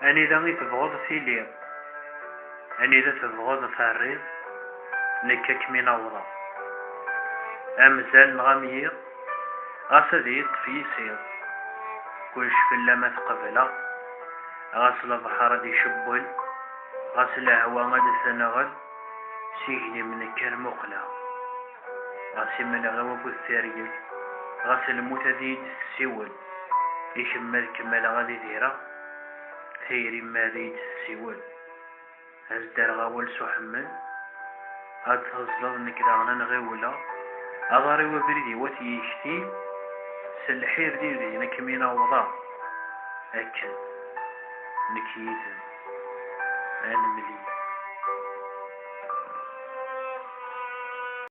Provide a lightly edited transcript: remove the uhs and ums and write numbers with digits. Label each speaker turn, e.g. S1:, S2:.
S1: أني إذا تبغض تيليض، أني إذا تبغض تعريض نكاك من أوضا أمزال نغاميض غاسدي طفي يسيض كلش فلا ما تقبله غاس البحر دي شبل غاس الهوا غادي ثنغل سيجني من كالمقلة غاس من غوا بثاريل غاس الموت دي تسيول يشمل كمال غادي ديرا ثيري ما دي تسيول هزدار غاول سحمل هاد تهزلض نكدا غنا نغيولا أضاري وبريدي واتي يشتي سلحير ديري نكمينا وضع أكن نكيزن أنملي